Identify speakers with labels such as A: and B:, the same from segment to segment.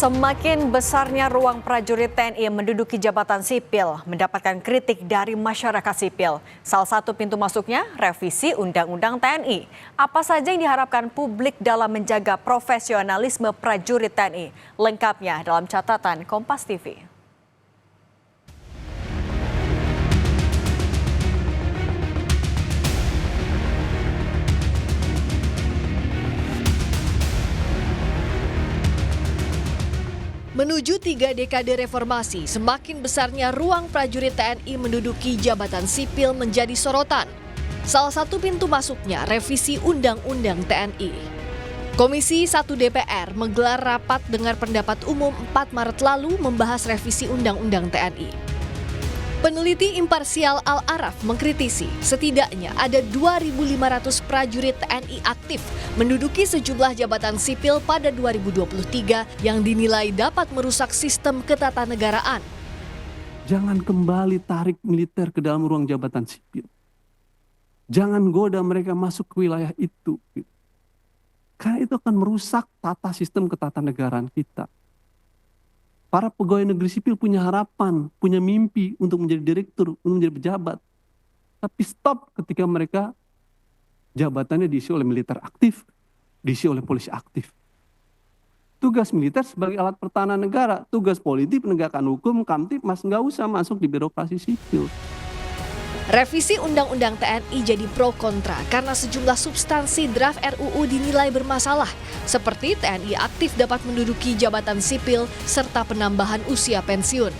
A: Semakin besarnya ruang prajurit TNI menduduki jabatan sipil mendapatkan kritik dari masyarakat sipil. Salah satu pintu masuknya revisi Undang-Undang TNI. Apa saja yang diharapkan publik dalam menjaga profesionalisme prajurit TNI? Lengkapnya dalam catatan Kompas TV.
B: Menuju 3 dekade reformasi, semakin besarnya ruang prajurit TNI menduduki jabatan sipil menjadi sorotan. Salah satu pintu masuknya revisi Undang-Undang TNI. Komisi 1 DPR menggelar rapat dengar pendapat umum 4 Maret lalu membahas revisi Undang-Undang TNI. Peneliti imparsial Al-Araf mengkritisi setidaknya ada 2.500 prajurit TNI aktif menduduki sejumlah jabatan sipil pada 2023 yang dinilai dapat merusak sistem ketatanegaraan.
C: Jangan kembali tarik militer ke dalam ruang jabatan sipil. Jangan goda mereka masuk ke wilayah itu. Karena itu akan merusak tata sistem ketatanegaraan kita. Para pegawai negeri sipil punya harapan, punya mimpi untuk menjadi direktur, untuk menjadi pejabat. Tapi stop ketika mereka jabatannya diisi oleh militer aktif, diisi oleh polisi aktif. Tugas militer sebagai alat pertahanan negara, tugas politik penegakan hukum, Kamtibmas nggak usah masuk di birokrasi sipil.
B: Revisi Undang-Undang TNI jadi pro kontra karena sejumlah substansi draft RUU dinilai bermasalah, seperti TNI aktif dapat menduduki jabatan sipil serta penambahan usia pensiun.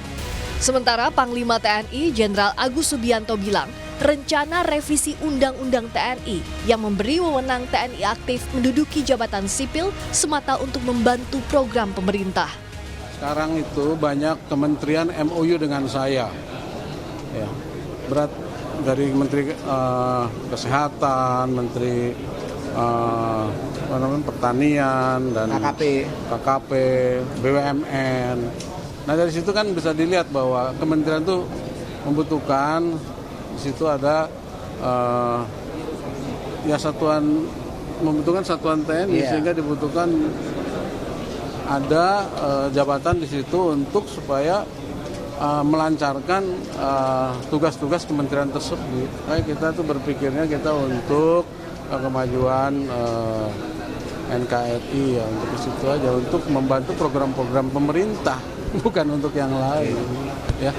B: Sementara Panglima TNI Jenderal Agus Subianto bilang, rencana revisi Undang-Undang TNI yang memberi wewenang TNI aktif menduduki jabatan sipil semata untuk membantu program pemerintah.
D: Sekarang itu banyak kementerian MOU dengan saya. Ya, berat dari Menteri Kesehatan, Menteri Pertanian, dan KKP, BUMN. Nah dari situ kan bisa dilihat bahwa kementerian itu membutuhkan, di situ ada membutuhkan satuan TNI, sehingga dibutuhkan ada jabatan di situ untuk supaya melancarkan tugas-tugas kementerian tersebut. Kita tuh berpikirnya kita untuk kemajuan NKRI ya, untuk situ aja, untuk membantu program-program pemerintah, bukan untuk yang lain. Ya.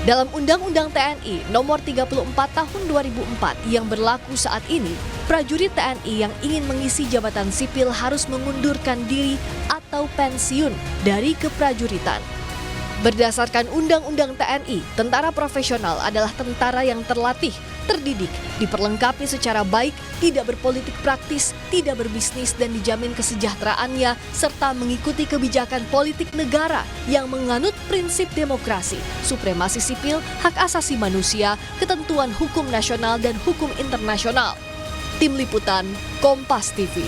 B: Dalam Undang-Undang TNI Nomor 34 Tahun 2004 yang berlaku saat ini, prajurit TNI yang ingin mengisi jabatan sipil harus mengundurkan diri atau pensiun dari keprajuritan. Berdasarkan Undang-Undang TNI, tentara profesional adalah tentara yang terlatih, terdidik, diperlengkapi secara baik, tidak berpolitik praktis, tidak berbisnis dan dijamin kesejahteraannya, serta mengikuti kebijakan politik negara yang menganut prinsip demokrasi, supremasi sipil, hak asasi manusia, ketentuan hukum nasional dan hukum internasional. Tim Liputan, Kompas TV.